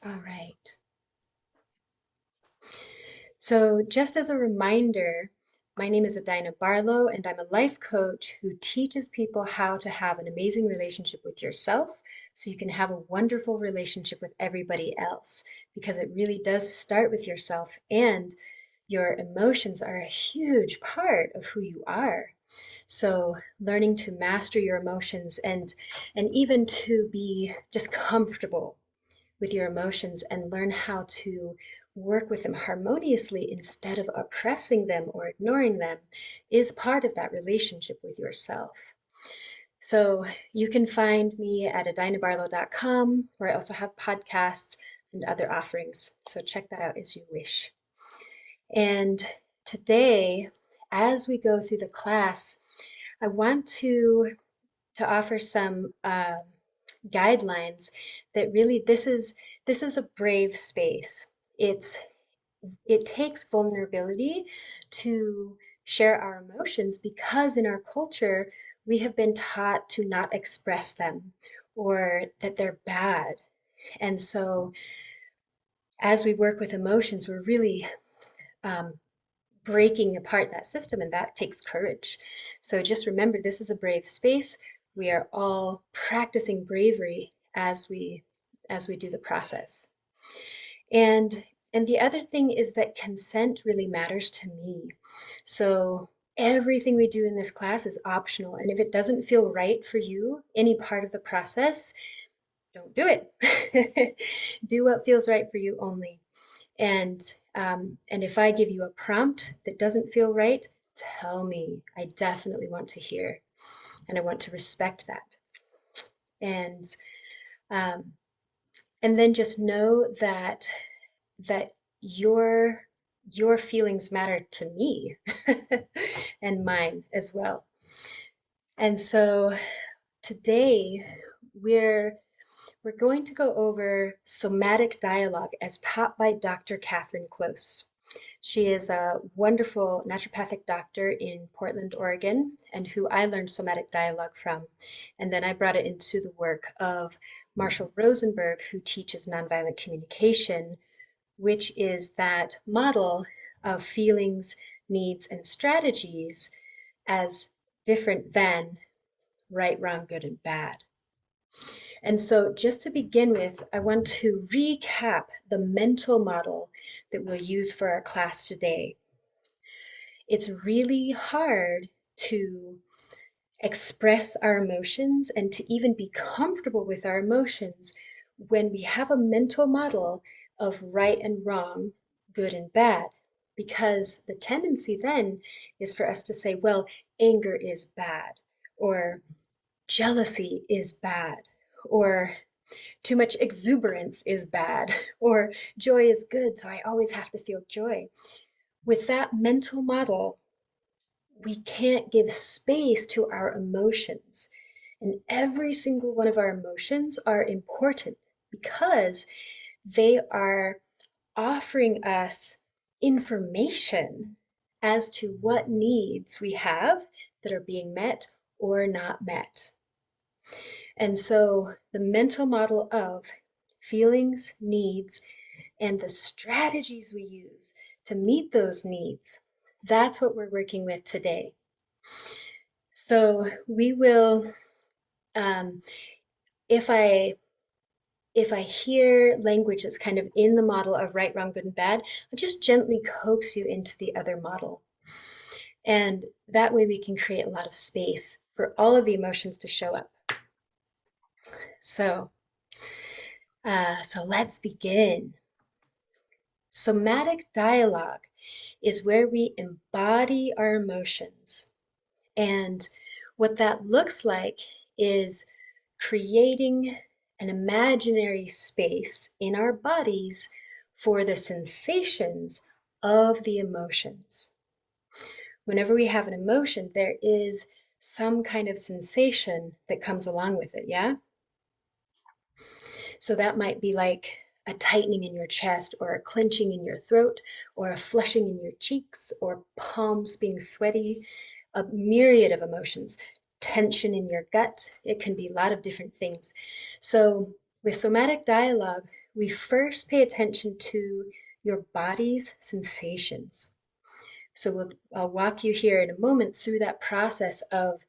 All right. So, just as a reminder, my name is Adinah Barlow, and I'm a life coach who teaches people how to have an amazing relationship with yourself so you can have a wonderful relationship with everybody else. Because it really does start with yourself, and your emotions are a huge part of who you are. So, learning to master your emotions and even to be just comfortable with your emotions and learn how to work with them harmoniously instead of oppressing them or ignoring them is part of that relationship with yourself. So you can find me at adinahbarlow.com, where I also have podcasts and other offerings. So check that out as you wish. And today, as we go through the class, I want to offer some guidelines that really this is a brave space. It's it takes vulnerability to share our emotions because in our culture we have been taught to not express them or that they're bad. And so as we work with emotions, we're really um, breaking apart that system, and that takes courage. So just remember, this is a brave space. We are all practicing bravery as we do the process. And and the other thing is that consent really matters to me. So everything we do in this class is optional, and if it doesn't feel right for you, any part of the process, don't do it. Do what feels right for you only. And if I give you a prompt that doesn't feel right, tell me. I definitely want to hear, and I want to respect that. And um, and then just know that your your feelings matter to me and mine as well. And so today we're we're going to go over somatic dialogue as taught by Dr. Catherine Close. She is a wonderful naturopathic doctor in Portland, Oregon, and who I learned somatic dialogue from. And then I brought it into the work of Marshall Rosenberg, who teaches nonviolent communication, which is that model of feelings, needs, and strategies as different than right, wrong, good, and bad. And so, just to begin with, I want to recap the mental model that we'll use for our class today. It's really hard to express our emotions and to even be comfortable with our emotions when we have a mental model of right and wrong, good and bad. Because the tendency then is for us to say, well, anger is bad, or jealousy is bad, or too much exuberance is bad, or joy is good, so I always have to feel joy. With that mental model, we can't give space to our emotions. And every single one of our emotions are important because they are offering us information as to what needs we have that are being met or not met. And so the mental model of feelings, needs, and the strategies we use to meet those needs, that's what we're working with today. So we will, um, if I if I hear language that's kind of in the model of right, wrong, good, and bad, I'll just gently coax you into the other model. And that way we can create a lot of space for all of the emotions to show up. So, so let's begin. Somatic dialogue is where we embody our emotions. And what that looks like is creating an imaginary space in our bodies for the sensations of the emotions. Whenever we have an emotion, there is some kind of sensation that comes along with it, yeah? So that might be like a tightening in your chest, or a clenching in your throat, or a flushing in your cheeks, or palms being sweaty, a myriad of emotions, tension in your gut. It can be a lot of different things. So With somatic dialogue, we first pay attention to your body's sensations. So I'll walk you here in a moment through that process of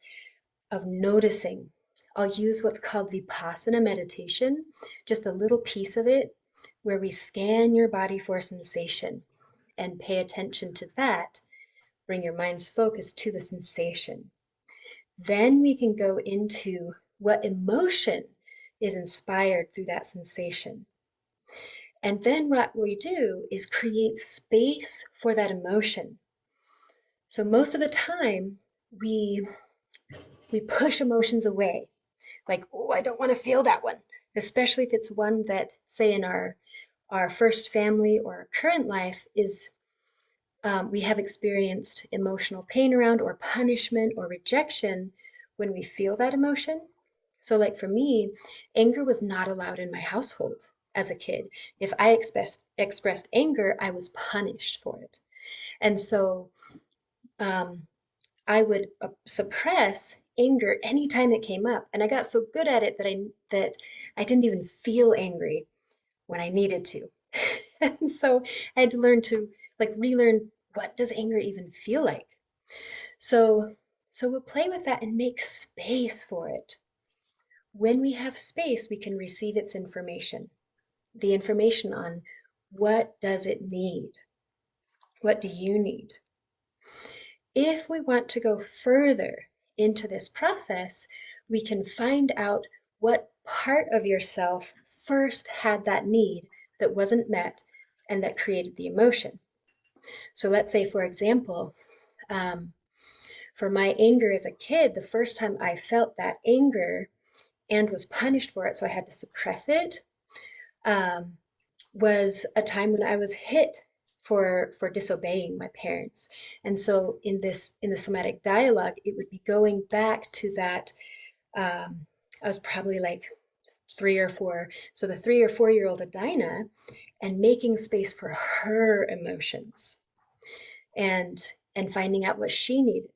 noticing. I'll use what's called Vipassana meditation, just a little piece of it, where we scan your body for sensation and pay attention to that. Bring your mind's focus to the sensation. Then we can go into what emotion is inspired through that sensation. And then what we do is create space for that emotion. So most of the time, we push emotions away. Like, oh, I don't want to feel that one, especially if it's one that, say, in our first family or our current life is we have experienced emotional pain around, or punishment or rejection when we feel that emotion. So, like for me, anger was not allowed in my household as a kid. If I expressed anger, I was punished for it. And so um, I would suppress anger anytime it came up, and I got so good at it that I didn't even feel angry when I needed to. And so I had to learn to like relearn, what does anger even feel like? So we'll play with that and make space for it. When we have space, we can receive its information. The information on what does it need? What do you need? If we want to go further into this process, we can find out what part of yourself first had that need that wasn't met and that created the emotion. So let's say, for example, um, for my anger as a kid, the first time I felt that anger and was punished for it, so I had to suppress it, um, was a time when I was hit for disobeying my parents. And so in the somatic dialogue, it would be going back to that. I was probably like 3 or 4, so the 3 or 4 year old Adinah, and making space for her emotions and finding out what she needed.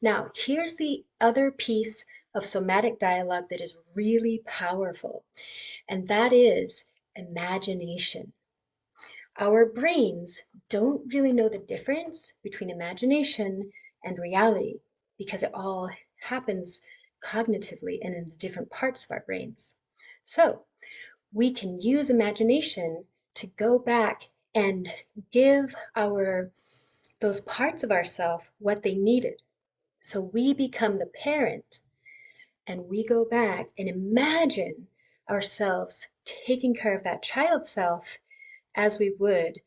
Now, here's the other piece of somatic dialogue that is really powerful, and that is imagination. Our brains don't really know the difference between imagination and reality because it all happens cognitively and in the different parts of our brains. So, we can use imagination to go back and give those parts of ourself what they needed. So we become the parent and we go back and imagine ourselves taking care of that child self as we would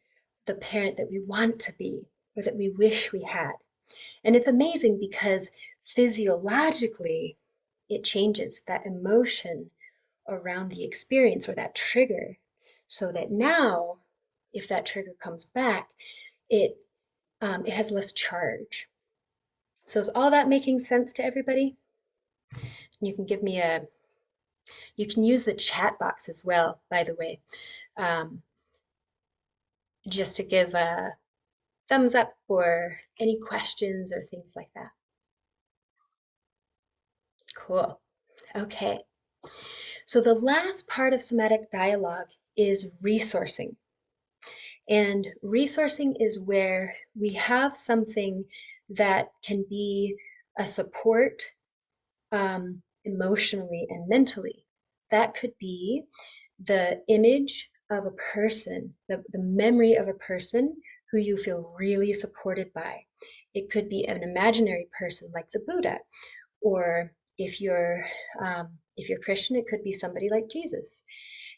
the parent that we want to be or that we wish we had. And it's amazing because physiologically it changes that emotion around the experience or that trigger, so that now if that trigger comes back, it has less charge. So is all that making sense to everybody? You can give me a you can use the chat box as well, by the way, um, just to give a thumbs up or any questions or things like that. Cool. Okay. So the last part of somatic dialogue is resourcing. And resourcing is where we have something that can be a support emotionally and mentally. That could be the image of a person, the memory of a person who you feel really supported by. It could be an imaginary person like the Buddha, or if you're Christian, it could be somebody like Jesus.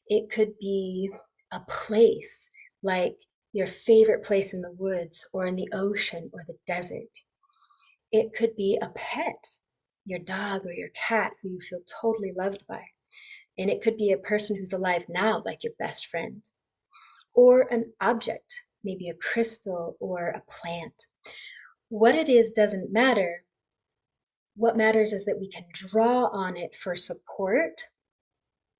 It could be a place like your favorite place in the woods or in the ocean or the desert. It could be a pet, your dog or your cat who you feel totally loved by. And it could be a person who's alive now, like your best friend, or an object, maybe a crystal or a plant. What it is doesn't matter. What matters is that we can draw on it for support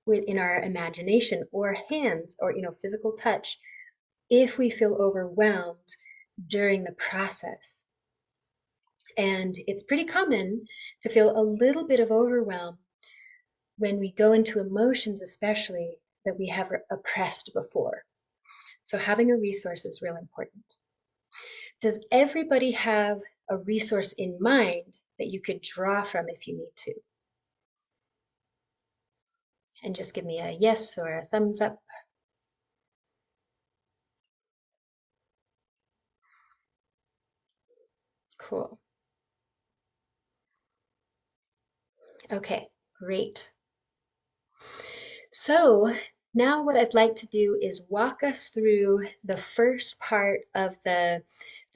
within our imagination or hands or physical touch if we feel overwhelmed during the process. And it's pretty common to feel a little bit of overwhelm when we go into emotions, especially that we have oppressed before. So having a resource is real important. Does everybody have a resource in mind that you could draw from if you need to? And just give me a yes or a thumbs up. Cool. Okay, great. So now what I'd like to do is walk us through the first part of the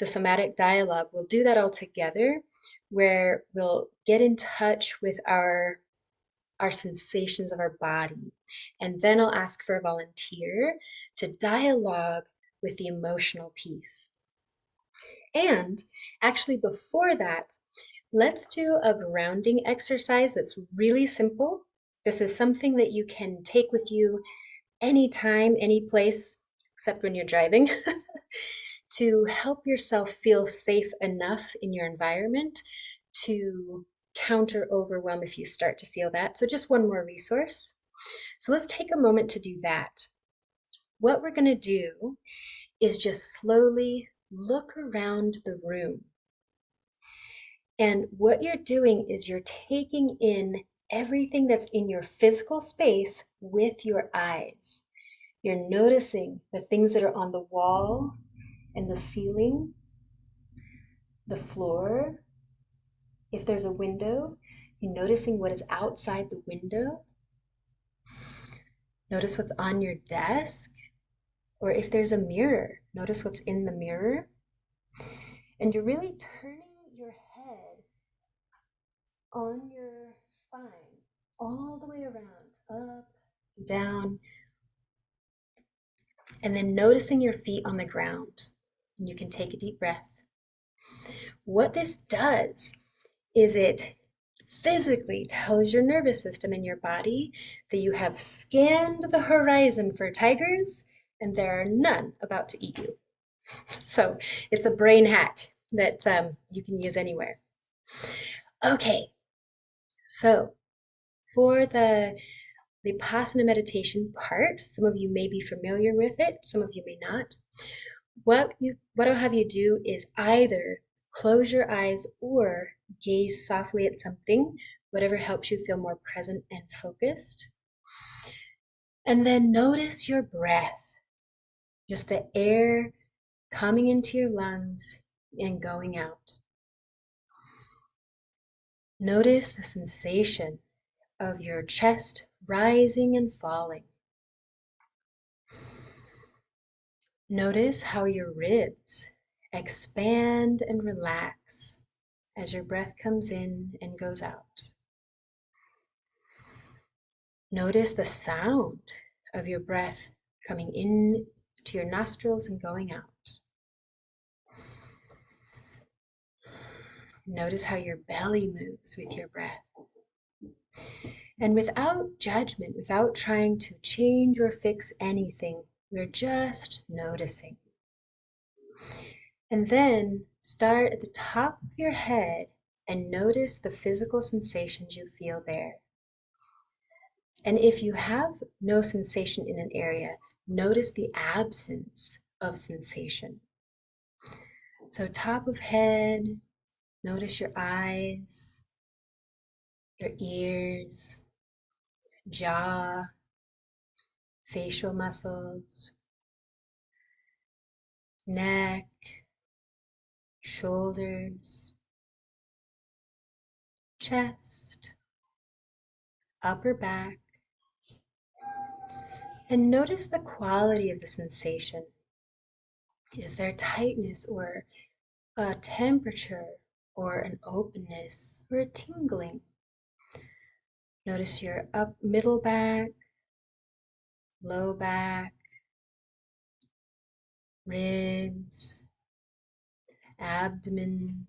somatic dialogue. We'll do that all together, where we'll get in touch with our sensations of our body. And then I'll ask for a volunteer to dialogue with the emotional piece. And actually, before that, let's do a grounding exercise that's really simple. This is something that you can take with you anytime, any place, except when you're driving, to help yourself feel safe enough in your environment to counter overwhelm if you start to feel that. So, just one more resource. So, let's take a moment to do that. What we're going to do is just slowly look around the room. And what you're doing is you're taking in everything that's in your physical space with your eyes. You're noticing the things that are on the wall and the ceiling, the floor. If there's a window, you're noticing what is outside the window. Notice what's on your desk. Or if there's a mirror, notice what's in the mirror. And you're really turning your head on your spine all the way around, up, down, and then noticing your feet on the ground. And you can take a deep breath. What this does is it physically tells your nervous system and your body that you have scanned the horizon for tigers and there are none about to eat you. So it's a brain hack that you can use anywhere. Okay, so for the Vipassana meditation part, some of you may be familiar with it, some of you may not. What I'll have you do is either close your eyes or gaze softly at something, whatever helps you feel more present and focused. And then notice your breath, just the air coming into your lungs and going out. Notice the sensation of your chest rising and falling. Notice how your ribs expand and relax as your breath comes in and goes out. Notice the sound of your breath coming in to your nostrils and going out. Notice how your belly moves with your breath. And without judgment, without trying to change or fix anything, we're just noticing. And then start at the top of your head and notice the physical sensations you feel there. And if you have no sensation in an area, notice the absence of sensation. So top of head, notice your eyes, your ears, jaw, facial muscles, neck, shoulders, chest, upper back, and notice the quality of the sensation. Is there tightness or a temperature or an openness or a tingling? Notice your middle back, low back, ribs, abdomen,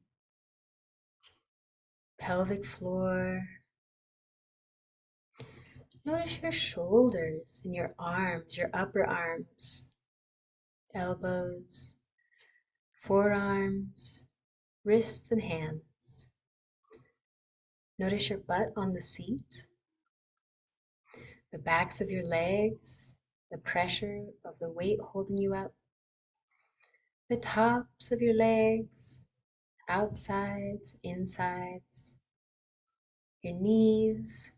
pelvic floor. Notice your shoulders and your arms, your upper arms, elbows, forearms, wrists and hands. Notice your butt on the seat. the backs of your legs, the pressure of the weight holding you up, the tops of your legs, outsides, insides, your knees,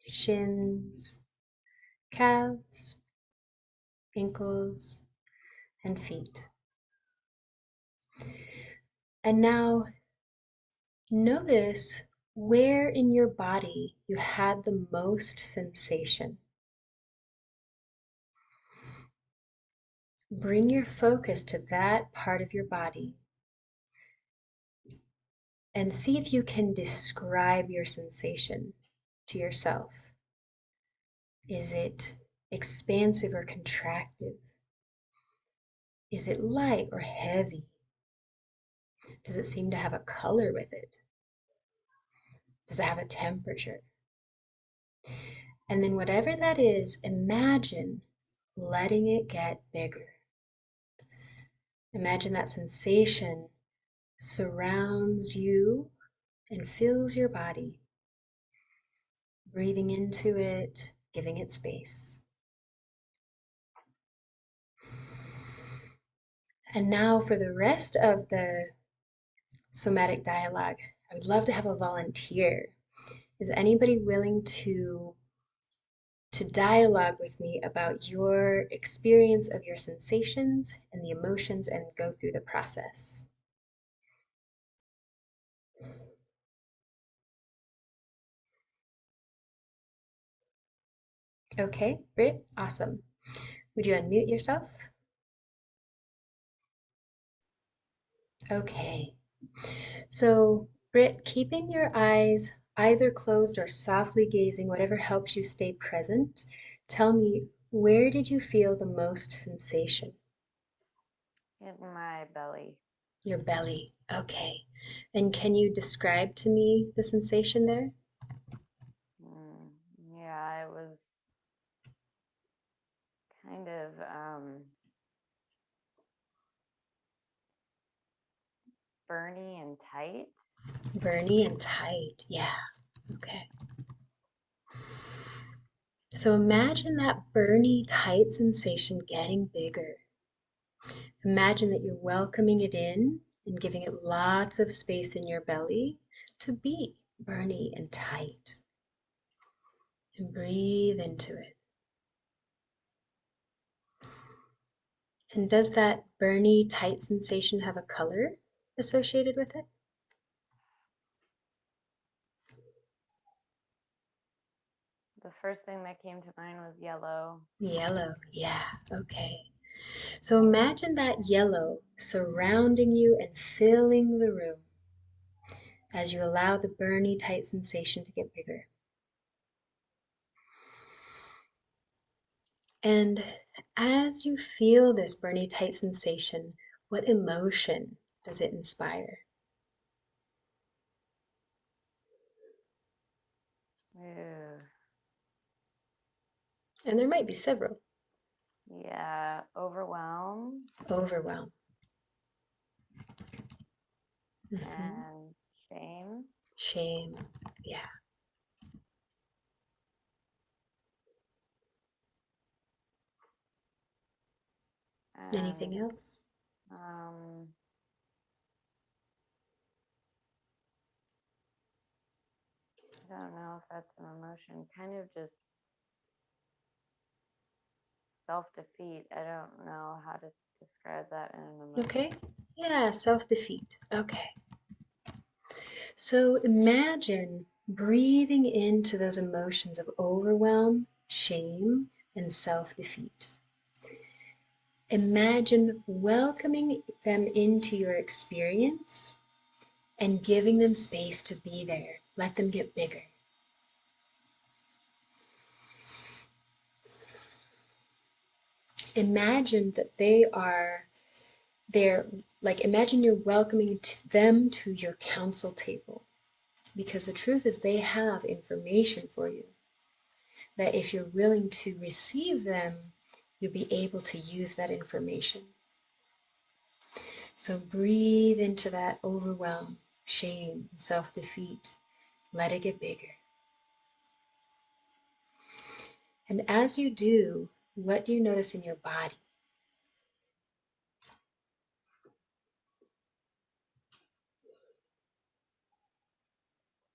shins, calves, ankles, and feet. And now notice where in your body you had the most sensation. Bring your focus to that part of your body and see if you can describe your sensation to yourself. Is it expansive or contractive? Is it light or heavy? Does it seem to have a color with it? Does it have a temperature? And then whatever that is, imagine letting it get bigger. Imagine that sensation surrounds you and fills your body, breathing into it, giving it space. And now for the rest of the somatic dialogue, I would love to have a volunteer. Is anybody willing to dialogue with me about your experience of your sensations and the emotions and go through the process? Okay, Britt, awesome. Would you unmute yourself? Okay. So, Britt, keeping your eyes either closed or softly gazing, whatever helps you stay present, tell me, where did you feel the most sensation? In my belly. Your belly. Okay. And can you describe to me the sensation there? Yeah, it was kind of burny and tight. Burny and tight. Yeah. Okay. So imagine that burny, tight sensation getting bigger. Imagine that you're welcoming it in and giving it lots of space in your belly to be burny and tight. And breathe into it. And does that burny, tight sensation have a color associated with it? The first thing that came to mind was yellow. Yellow. Yeah. Okay. So imagine that yellow surrounding you and filling the room as you allow the burny, tight sensation to get bigger. And as you feel this burny, tight sensation, what emotion does it inspire? Ew. And there might be several. Yeah, overwhelm Overwhelm. Mhm. and shame. Shame. Yeah. Anything And else? um, I don't know if that's an emotion. Kind of just self-defeat. I don't know how to describe that in an emotion. Okay. Yeah, self-defeat. Okay. So imagine breathing into those emotions of overwhelm, shame, and self-defeat. Imagine welcoming them into your experience and giving them space to be there. Let them get bigger. Imagine that they're like, imagine you're welcoming them to your council table, because the truth is they have information for you that if you're willing to receive them, you'll be able to use that information. So breathe into that overwhelm, shame, self-defeat. Let it get bigger. And as you do, what do you notice in your body?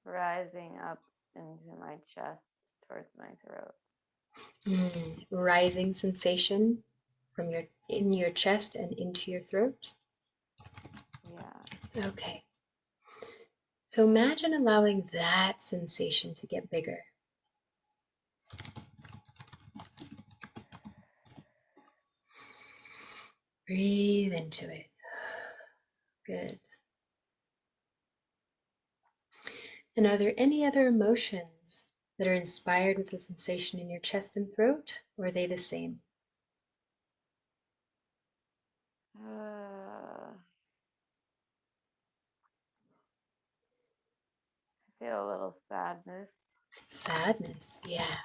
Rising up into my chest towards my throat. Rising sensation from in your chest and into your throat? Yeah. Okay. So imagine allowing that sensation to get bigger. Breathe into it. Good. And are there any other emotions that are inspired with the sensation in your chest and throat, or are they the same? I feel a little sadness. Sadness, yeah.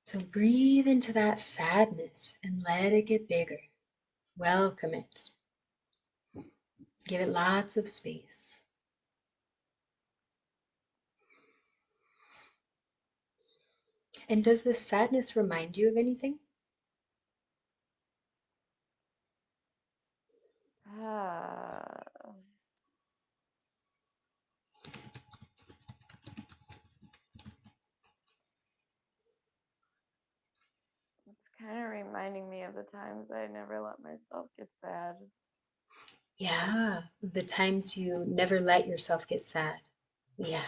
So breathe into that sadness and let it get bigger. Welcome it. Give it lots of space. And does this sadness remind you of anything? It's kind of reminding me of the times I never let myself get sad. Yeah, the times you never let yourself get sad. Yeah.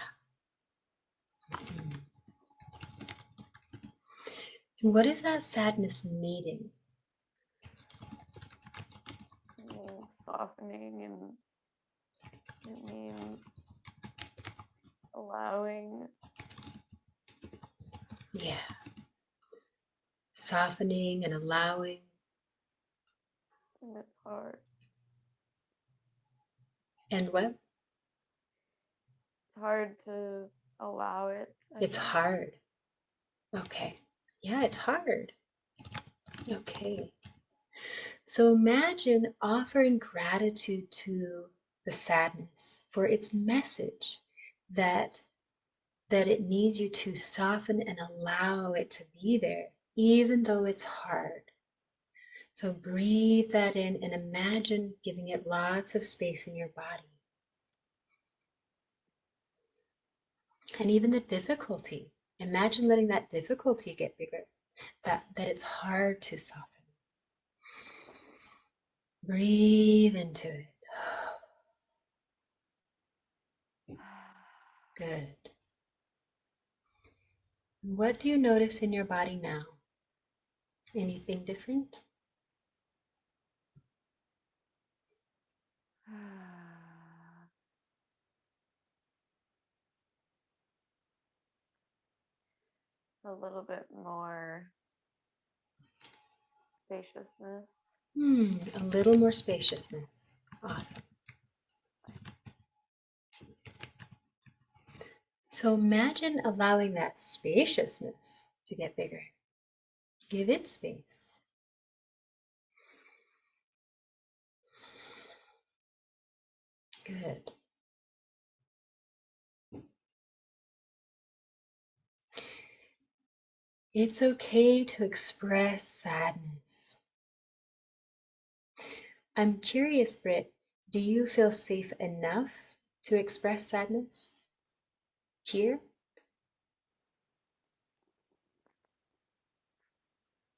And what is that sadness needing? It means softening, and it means allowing. Yeah. Softening and allowing. And it's hard. And what? It's hard to allow it, I It's think. hard. Okay. Yeah, it's hard. Okay. So imagine offering gratitude to the sadness for its message that it needs you to soften and allow it to be there, even though it's hard. So breathe that in and imagine giving it lots of space in your body. And even the difficulty. Imagine letting that difficulty get bigger, that it's hard to soften. Breathe into it. Good. What do you notice in your body now? Anything different? A little bit more spaciousness. A little more spaciousness. Awesome. So imagine allowing that spaciousness to get bigger. Give it space. Good. It's okay to express sadness. I'm curious, Britt, do you feel safe enough to express sadness here?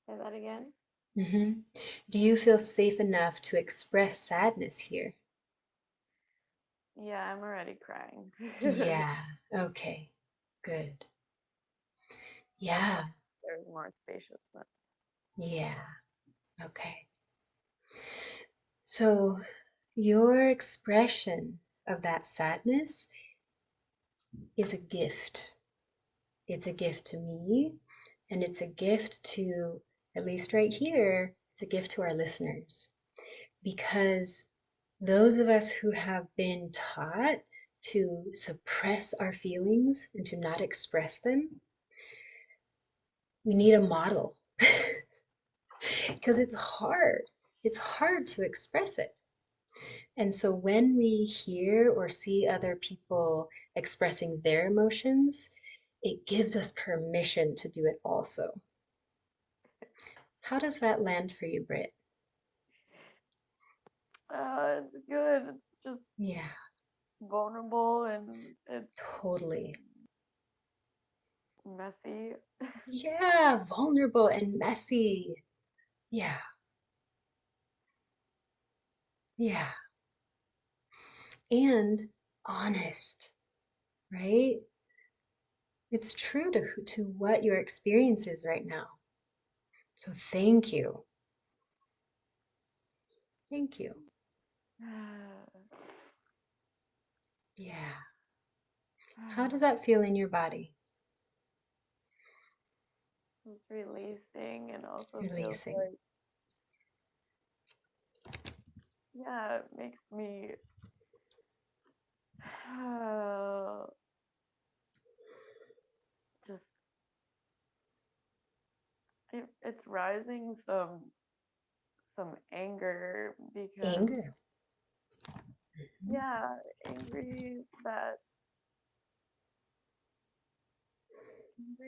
Say that again? Do you feel safe enough to express sadness here? Yeah, I'm already crying. Yeah, okay, good. Yeah, There's more spaciousness. yeah, okay. So your expression of that sadness is a gift. It's a gift to me, and it's a gift to, at least right here, it's a gift to our listeners. Because those of us who have been taught to suppress our feelings and to not express them, we need a model because it's hard. It's hard to express it. And so when we hear or see other people expressing their emotions, it gives us permission to do it also. How does that land for you, Britt? It's good. It's just Yeah, vulnerable and it's totally. messy. Yeah, vulnerable and messy. Yeah, yeah. And honest, right? It's true to what your experience is right now. So thank you. Thank you. Yeah. How does that feel in your body? It's releasing and also feels Releasing. like, yeah, it makes me just, it's rising some anger because, Anger. yeah, angry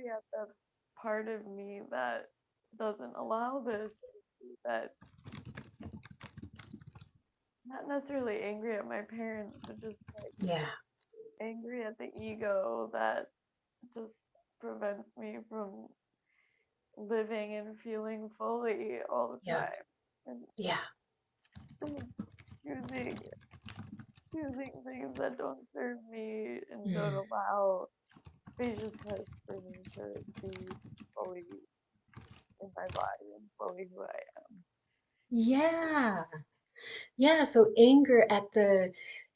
at the part of me that doesn't allow this, that not necessarily angry at my parents, but just like Yeah, angry at the ego that just prevents me from living and feeling fully all the yeah, time, and yeah, choosing choosing things that don't serve me and don't mm. allow spaciousness for me to be fully in my body and fully who I am. Yeah. Yeah, so anger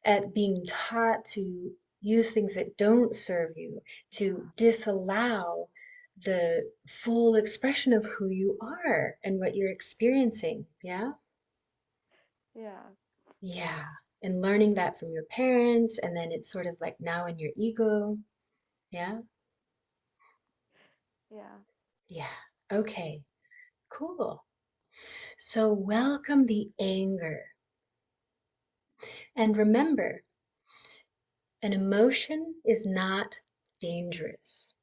at being taught to use things that don't serve you, to disallow the full expression of who you are and what you're experiencing. Yeah? Yeah, Yeah. And learning that from your parents, and then it's sort of like now in your ego. Yeah? yeah. Yeah. Okay. Cool. So welcome the anger. And remember, an emotion is not dangerous.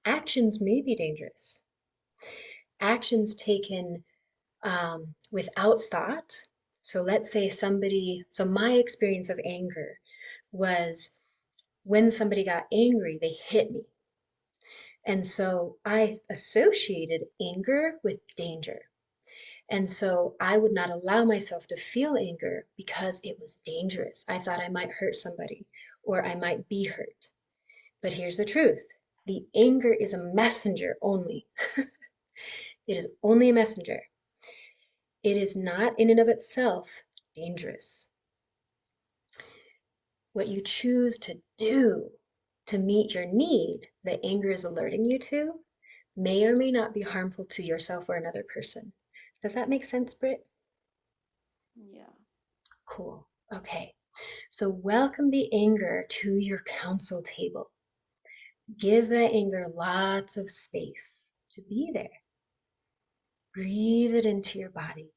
Actions may be dangerous. Actions taken without thought. So let's say so my experience of anger was when somebody got angry, they hit me. And so I associated anger with danger. And so I would not allow myself to feel anger because it was dangerous. I thought I might hurt somebody or I might be hurt. But here's the truth: the anger is a messenger only. It is only a messenger. It is not in and of itself dangerous. What you choose to do to meet your need that anger is alerting you to may or may not be harmful to yourself or another person. Does that make sense, Britt? Yeah. Cool. Okay. So welcome the anger to your council table. Give that anger lots of space to be there. Breathe it into your body.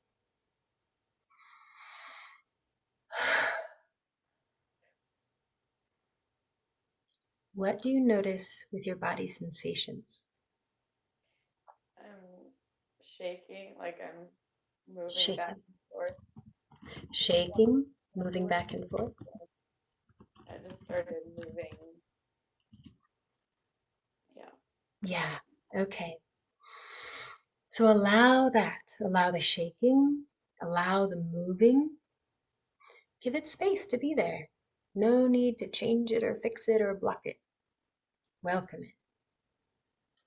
What do you notice with your body sensations? I'm shaking, like I'm moving back Shaking, and forth. shaking, moving Actually, back and forth. I just started moving. Yeah. Yeah, okay. So allow that. Allow the shaking, allow the moving. Give it space to be there. No need to change it or fix it or block it. Welcome it.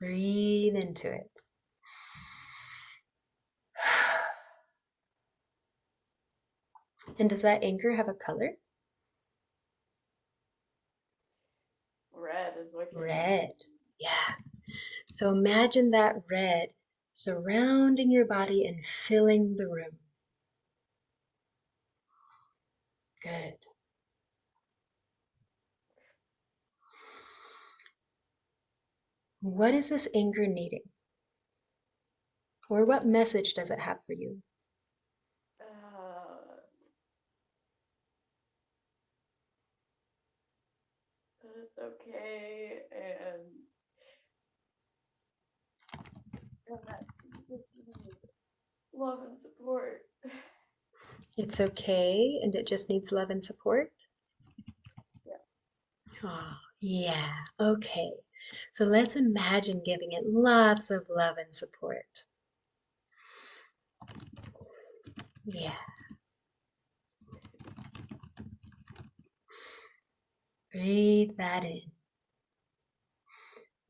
Breathe into it. And does that anger have a color? Red is what came to mind. Red. Yeah. So imagine that red surrounding your body and filling the room. Good. What is this anger needing? Or what message does it have for you? Uh, it's okay, and and that just needs love and support. It's okay, and it just needs love and support. Yeah. Oh, yeah. Okay. So let's imagine giving it lots of love and support. Yeah. Breathe that in.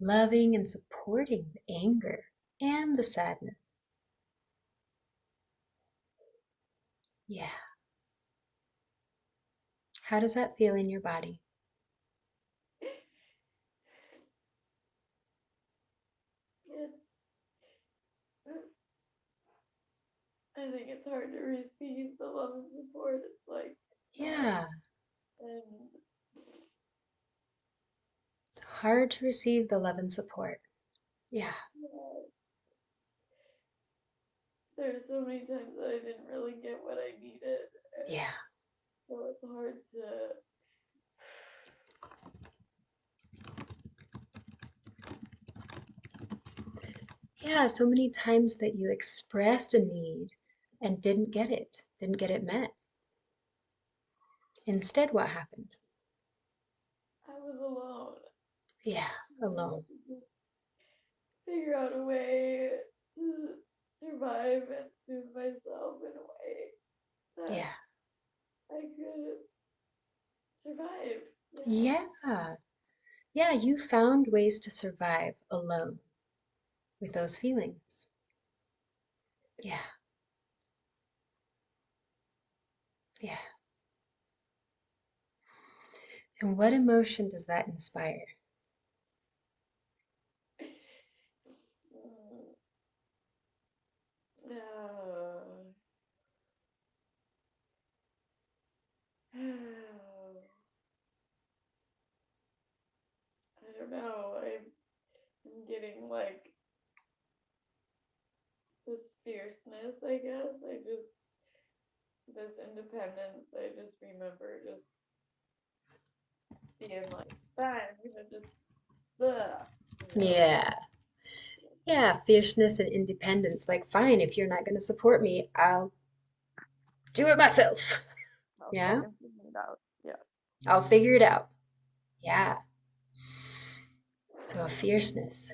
Loving and supporting the anger and the sadness. Yeah. How does that feel in your body? It's, I think it's hard to receive the love and support. It's like, Yeah. and It's hard to receive the love and support. Yeah. yeah, there's so many times that I didn't really get what I needed, and Yeah. so it's hard to. Yeah. So many times that you expressed a need and didn't get it met. Instead, what happened? I was alone. Yeah. I had Alone. to just figure out a way to survive and soothe myself in a way that Yeah. I could survive. Yeah. Yeah. Yeah. You found ways to survive alone with those feelings. Yeah. Yeah. And what emotion does that inspire? Mm. Uh, I don't know. I'm getting like this fierceness, I guess. This independence. I just remember just being like, fine, I'm gonna just, ugh, you know, Yeah. Yeah, fierceness and independence. Like, fine, if you're not going to support me, I'll do it myself. I'll Yeah, fucking figure it out. Yes. I'll figure it out. Yeah, so a fierceness.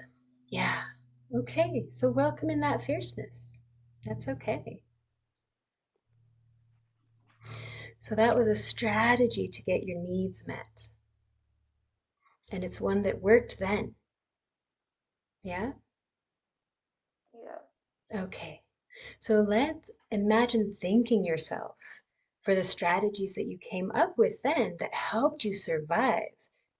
Yeah, okay, so welcome in that fierceness. That's okay. So that was a strategy to get your needs met. And it's one that worked then. Yeah? Yeah. Okay. So let's imagine thanking yourself for the strategies that you came up with then that helped you survive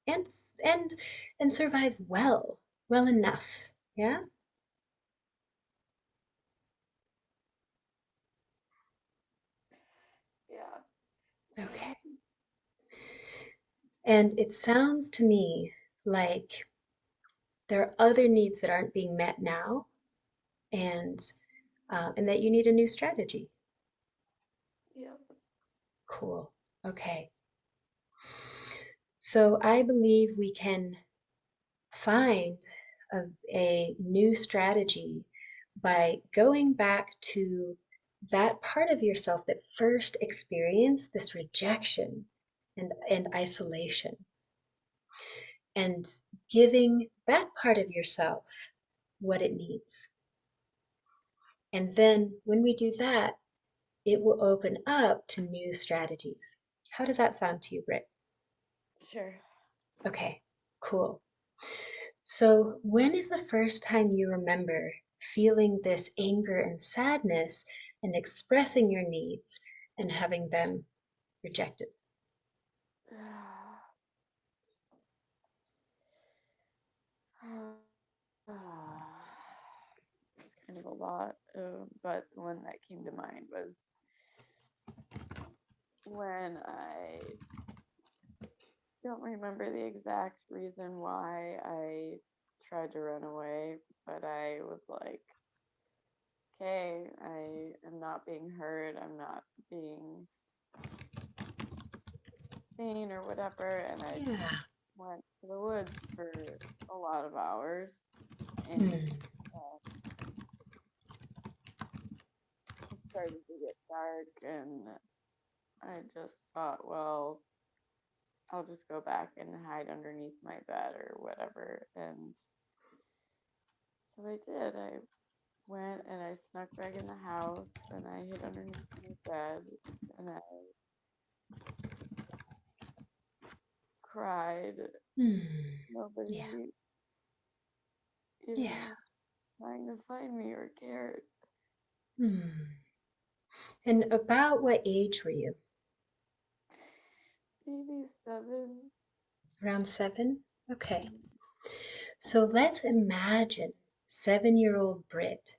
and and and survive well enough. Yeah? Yeah. Okay. And it sounds to me like there are other needs that aren't being met now, and and that you need a new strategy. Yeah. Cool. Okay. So I believe we can find a new strategy by going back to that part of yourself that first experienced this rejection and isolation, and giving that part of yourself what it needs. And then when we do that, it will open up to new strategies. How does that sound to you, Britt? Sure. Okay, cool. So, when is the first time you remember feeling this anger and sadness and expressing your needs and having them rejected? It's kind of a lot, but the one that came to mind was when I don't remember the exact reason why I tried to run away, but I was like, okay, I am not being heard, I'm not being seen or whatever, and I Yeah. went to the woods for a lot of hours and Mm. started to get dark, and I just thought, well, I'll just go back and hide underneath my bed or whatever. And so I did. I went and I snuck back in the house and I hid underneath my bed and I cried. Hmm. Yeah. Nobody Yeah. even trying to find me or cared. Hmm. And about what age were you? Maybe 7. Around 7? Okay. So let's imagine 7-year-old Brit.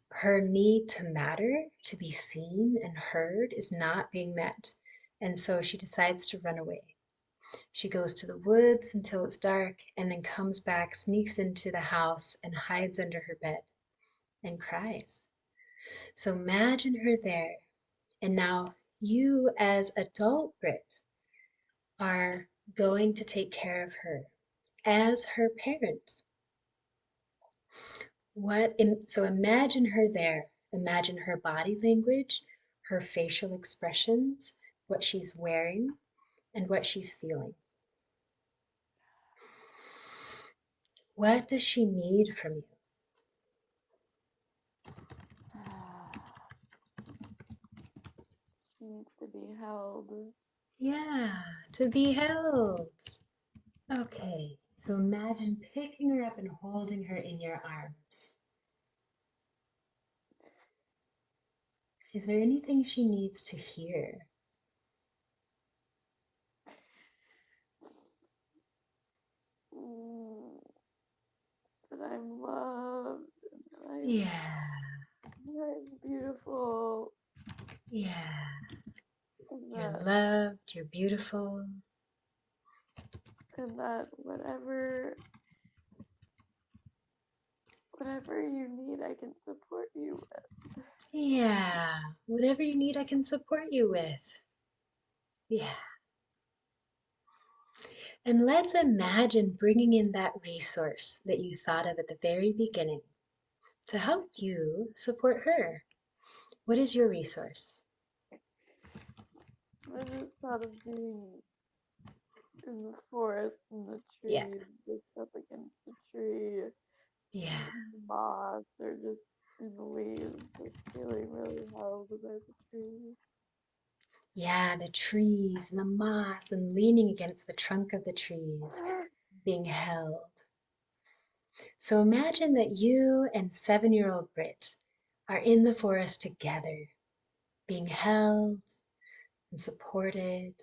Her need to matter, to be seen and heard, is not being met. And so she decides to run away. She goes to the woods until it's dark and then comes back, sneaks into the house, and hides under her bed and cries. So imagine her there. And now you, as adult Brit, are going to take care of her as her parent. So imagine her there. Imagine her body language, her facial expressions, what she's wearing, and what she's feeling. What does she need from you? She needs to be held. Yeah, to be held. Okay, so imagine picking her up and holding her in your arms. Is there anything she needs to hear? Mm, that I'm loved, that Yeah, I'm beautiful, yeah. and You're that loved, you're beautiful. whatever you need, I can support you with. Yeah, whatever you need, I can support you with. Yeah. And let's imagine bringing in that resource that you thought of at the very beginning to help you support her. What is your resource? I just thought of being in the forest and the Yeah, trees, just up against the tree, yeah, and the moss, or just in the leaves, just feeling really held by the trees. yeah, the trees and the moss and leaning against the trunk of the trees, being held. So imagine that you and 7-year-old Brit are in the forest together, being held and supported,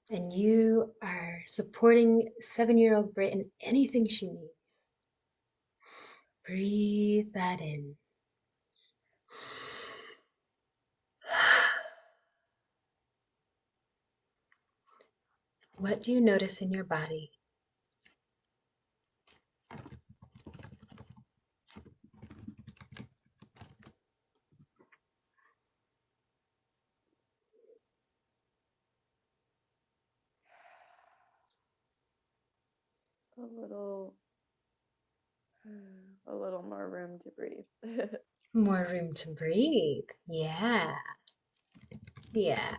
and you are supporting 7-year-old Brit in anything she needs. Breathe that in. What do you notice in your body? A little, a little more room to breathe. More room to breathe. Yeah, yeah.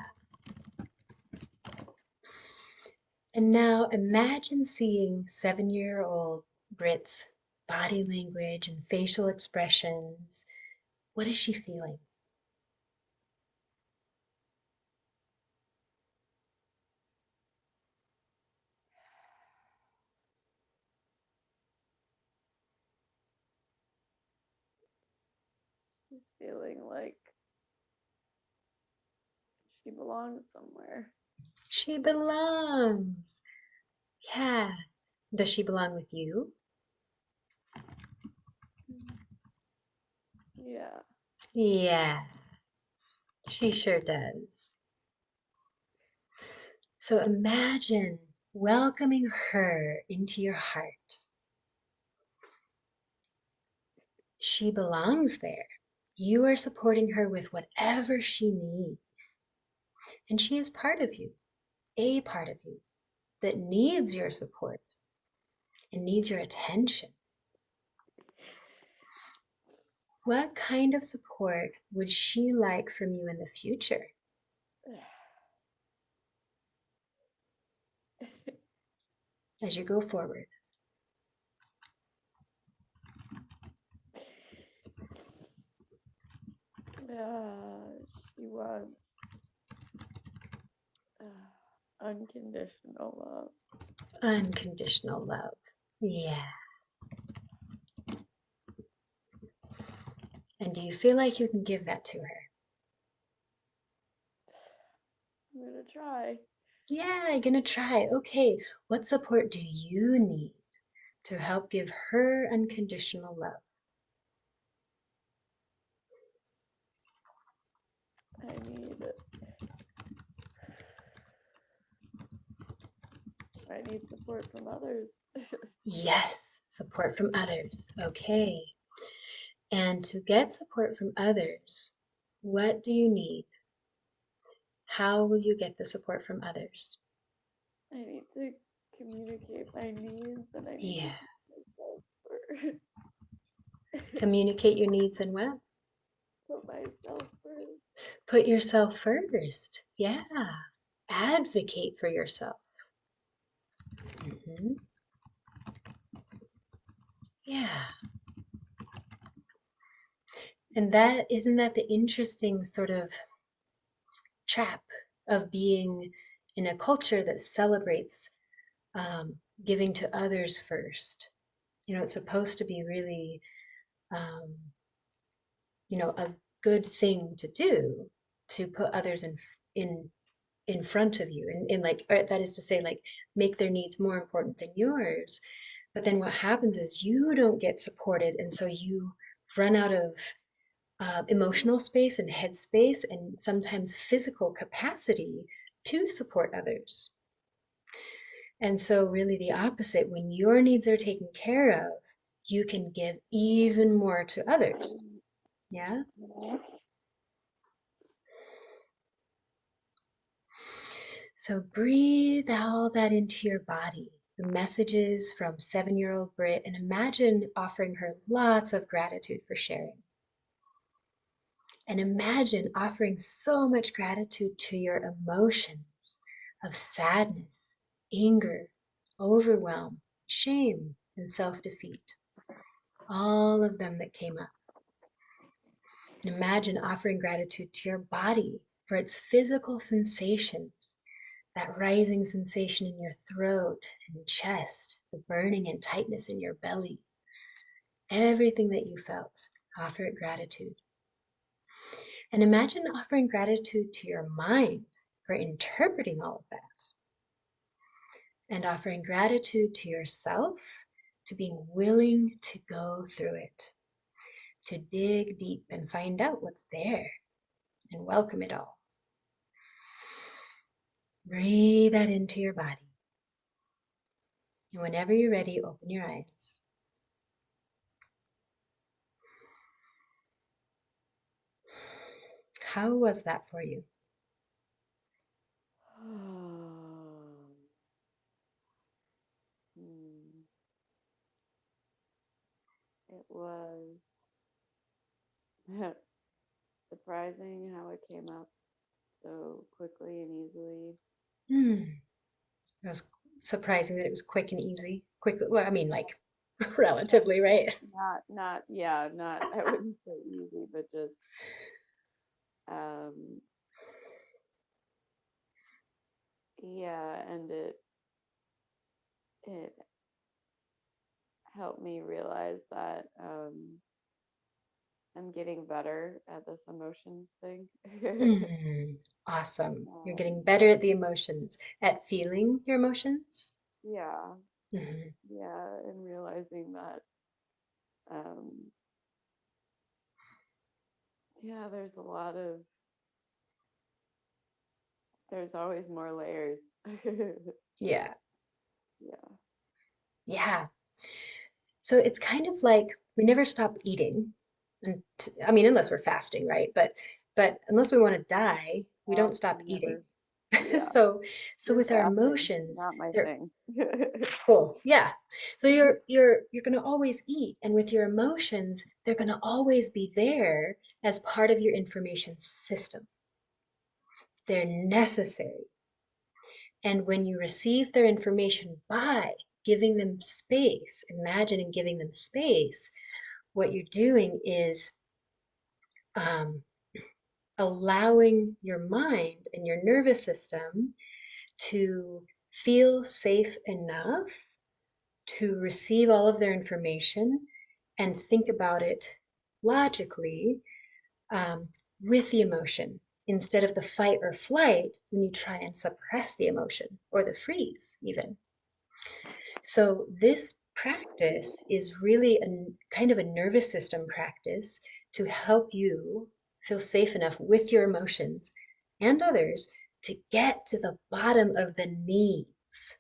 And now imagine seeing 7-year-old Brit's body language and facial expressions. What is she feeling? She's feeling like she belongs somewhere. She belongs. Yeah. Does she belong with you? Yeah. Yeah, she sure does. So imagine welcoming her into your heart. She belongs there. You are supporting her with whatever she needs. And she is part of you, a part of you that needs your support and needs your attention. What kind of support would she like from you in the future as you go forward? She wants unconditional love. Unconditional love. Yeah. And do you feel like you can give that to her? I'm gonna try. Yeah, you're gonna try. Okay, what support do you need to help give her unconditional love? I need I need support from others. Yes, support from others. Okay. And to get support from others, what do you need? How will you get the support from others? I need to communicate my needs and I need to Yeah. put myself first. Communicate your needs and what? Put myself first. Put yourself first. Yeah. Advocate for yourself. Hmm. Yeah. And that isn't that the interesting sort of trap of being in a culture that celebrates giving to others first. It's supposed to be really, um, a good thing to do to put others in in front of you, and in like, or that is to say, like, make their needs more important than yours. But then what happens is you don't get supported, and so you run out of emotional space and headspace and sometimes physical capacity to support others. And so, really, the opposite, when your needs are taken care of, you can give even more to others. Yeah. So, breathe all that into your body. The messages from 7-year-old Brit, and imagine offering her lots of gratitude for sharing. And imagine offering so much gratitude to your emotions of sadness, anger, overwhelm, shame, and self defeat. All of them that came up. And imagine offering gratitude to your body for its physical sensations, that rising sensation in your throat and chest, the burning and tightness in your belly. Everything that you felt, offer it gratitude. And imagine offering gratitude to your mind for interpreting all of that, and offering gratitude to yourself to being willing to go through it, to dig deep and find out what's there and welcome it all. Breathe that into your body. And whenever you're ready, open your eyes. How was that for you? It was surprising how it came up so quickly and easily. Hmm. It was surprising that it was quick and easy. Quickly, well, I mean, like, relatively, right? Not, I wouldn't say easy, but just, um, yeah, and it helped me realize that, I'm getting better at this emotions thing. Mm, awesome. You're getting um, better at the emotions, at feeling your emotions. yeah, Hmm. yeah, and realizing that, um, yeah, there's always more layers. Yeah, Yeah. yeah. So it's kind of like we never stop eating. And I mean, unless we're fasting, right? But unless we want to die, we don't stop Never. eating. Yeah. So, so You're with our fasting, emotions, not my they're thing. cool. Yeah. So you're going to always eat, and with your emotions, they're going to always be there as part of your information system. They're necessary. And when you receive their information by giving them space, imagining giving them space, what you're doing is um, allowing your mind and your nervous system to feel safe enough to receive all of their information and think about it logically, um, with the emotion instead of the fight or flight when you try and suppress the emotion or the freeze, even. So, this practice is really a kind of a nervous system practice to help you feel safe enough with your emotions and others to get to the bottom of the needs.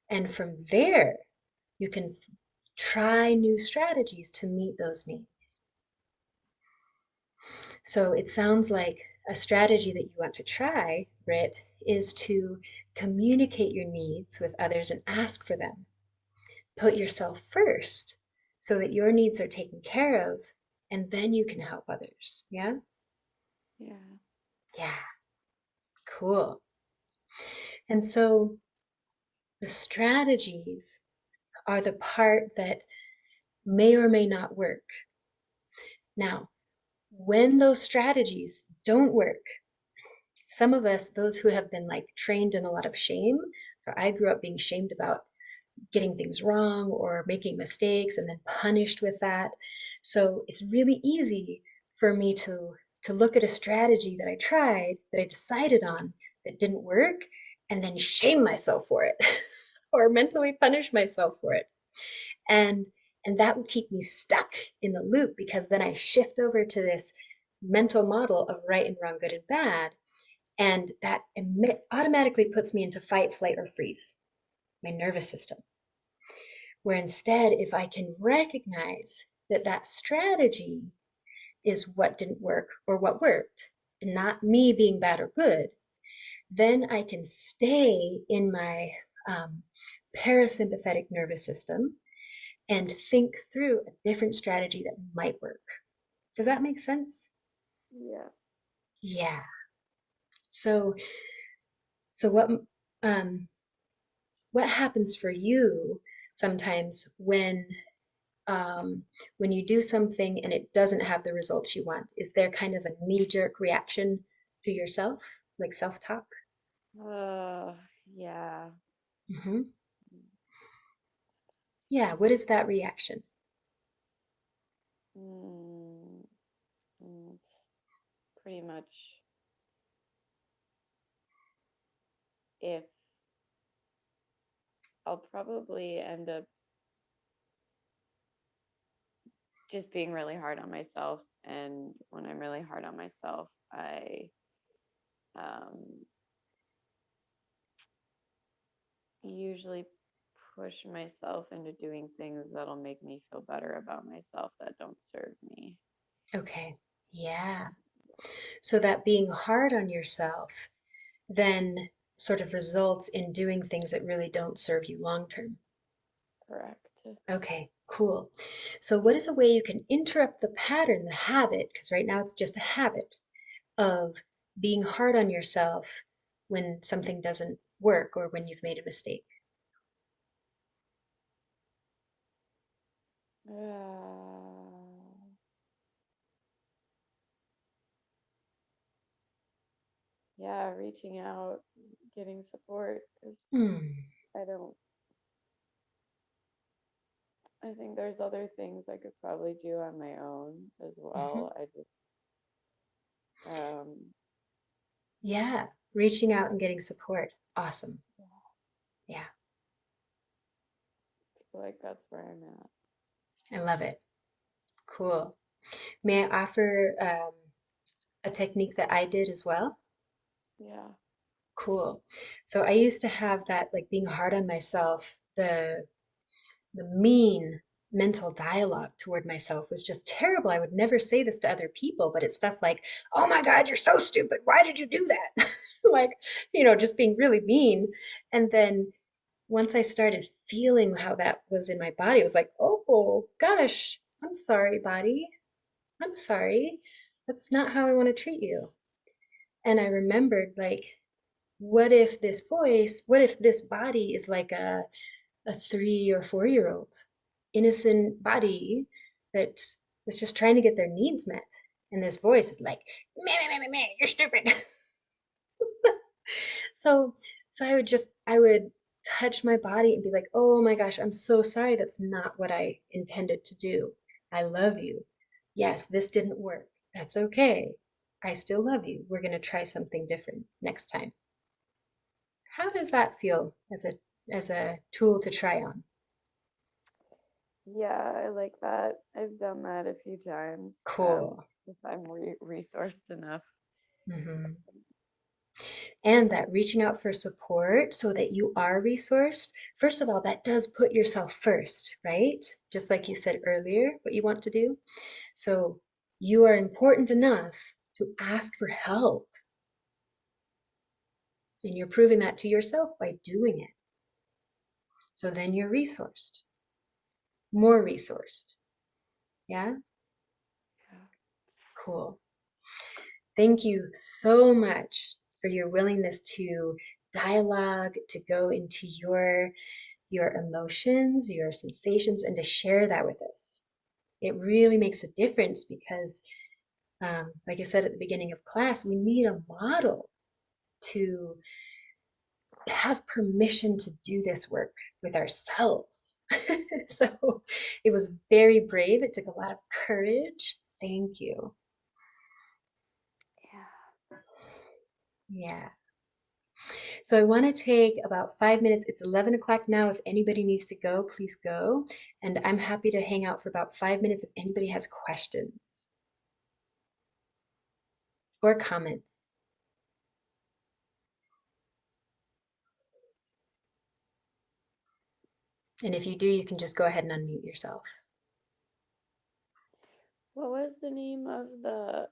And from there, you can try new strategies to meet those needs. So it sounds like a strategy that you want to try, Britt, is to communicate your needs with others and ask for them. Put yourself first so that your needs are taken care of, and then you can help others. Yeah? Yeah. Yeah, cool. And so the strategies are the part that may or may not work. Now, when those strategies don't work, some of us, those who have been like trained in a lot of shame, so I grew up being shamed about getting things wrong or making mistakes and then punished with that. So it's really easy for me to look at a strategy that I tried, that I decided on that didn't work, and then shame myself for it or mentally punish myself for it. And and that would keep me stuck in the loop because then I shift over to this mental model of right and wrong, good and bad, and that automatically puts me into fight, flight, or freeze, my nervous system. Where instead, if I can recognize that that strategy is what didn't work or what worked, and not me being bad or good, then I can stay in my um, parasympathetic nervous system and think through a different strategy that might work. Does that make sense? Yeah. Yeah. So, so um, what happens for you sometimes when you do something and it doesn't have the results you want? Is there kind of a knee-jerk reaction to yourself, like self-talk? Uh, yeah. Hmm. Yeah, what is that reaction? Mm, it's pretty much if I'll probably end up just being really hard on myself. And when I'm really hard on myself, I um, usually push myself into doing things that'll make me feel better about myself that don't serve me. Okay, yeah. So that being hard on yourself then sort of results in doing things that really don't serve you long term. Correct. Okay, cool. So, what is a way you can interrupt the pattern, the habit, because right now it's just a habit of being hard on yourself when something doesn't work or when you've made a mistake? Uh, yeah, reaching out, getting support because Hmm. I don't, I think there's other things I could probably do on my own as Hmm. well. I just, um, Yeah, reaching out and getting support. Awesome. Yeah, feel like that's where I'm at. I love it. Cool. May I offer a technique that I did as well? Yeah. Cool. So I used to have that like being hard on myself, the mean. mental dialogue toward myself was just terrible. I would never say this to other people, but it's stuff like, oh my God, you're so stupid. Why did you do that? Like, just being really mean. And then once I started feeling how that was in my body, it was like, oh gosh, I'm sorry, body. I'm sorry. That's not how I want to treat you. And I remembered, like, what if this body is like a 3 or 4 year old innocent body that is just trying to get their needs met. And this voice is like, meh, meh, meh, meh, meh, you're stupid. So, so I would touch my body and be like, oh my gosh, I'm so sorry. That's not what I intended to do. I love you. Yes, this didn't work. That's okay. I still love you. We're going to try something different next time. How does that feel as a tool to try on? Yeah, I like that. I've done that a few times. Cool. If I'm resourced enough. Hmm. And that reaching out for support so that you are resourced, first of all, that does put yourself first, right? Just like you said earlier, what you want to do. So you are important enough to ask for help. And you're proving that to yourself by doing it. So then you're resourced, more resourced. Yeah? Yeah. Cool. Thank you so much for your willingness to dialogue, to go into your emotions, your sensations, and to share that with us. It really makes a difference because, like I said at the beginning of class, we need a model to have permission to do this work with ourselves. So it was very brave. It took a lot of courage. Thank you. Yeah. Yeah. So I want to take about 5 minutes. It's 11 o'clock now. If anybody needs to go, please go. And I'm happy to hang out for about 5 minutes if anybody has questions or comments. And if you do, you can just go ahead and unmute yourself. What was the name of the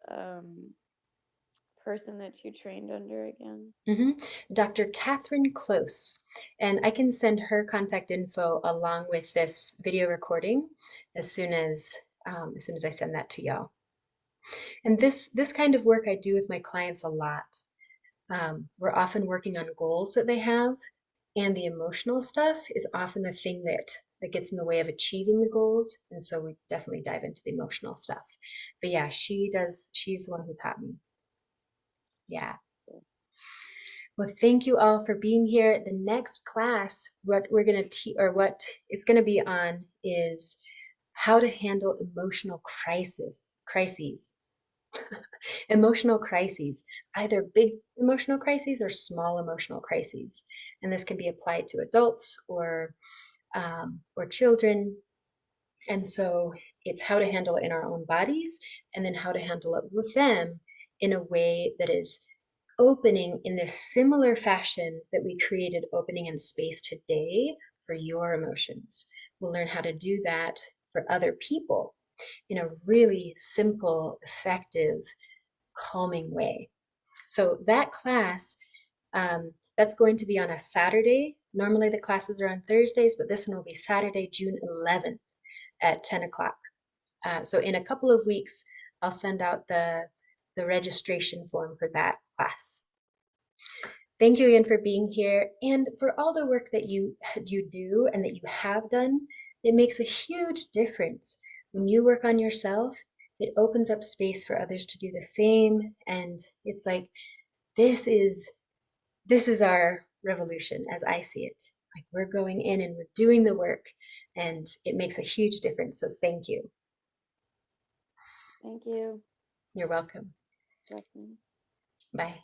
person that you trained under again? Dr. Catherine Close. And I can send her contact info along with this video recording as soon as I send that to y'all. And this kind of work I do with my clients a lot. We're often working on goals that they have, and the emotional stuff is often the thing that gets in the way of achieving the goals. And so we definitely dive into the emotional stuff. But yeah, she's the one who taught me. Yeah. Well, thank you all for being here. The next class, what we're going to teach, or what it's going to be on, is how to handle crises, emotional crises, either big emotional crises or small emotional crises. And this can be applied to adults or children. And so it's how to handle it in our own bodies and then how to handle it with them in a way that is opening in this similar fashion that we created opening and space today for your emotions. We'll learn how to do that for other people in a really simple, effective, calming way. So that class, that's going to be on a Saturday. Normally the classes are on Thursdays, but this one will be Saturday, June 11th at 10 o'clock. So in a couple of weeks, I'll send out the registration form for that class. Thank you again for being here and for all the work that you do and that you have done. It makes a huge difference. When you work on yourself, it opens up space for others to do the same. And it's like this is this is our revolution as I see it. Like we're going in and we're doing the work and it makes a huge difference. So thank you. Thank you. You're welcome. Blessings. Bye.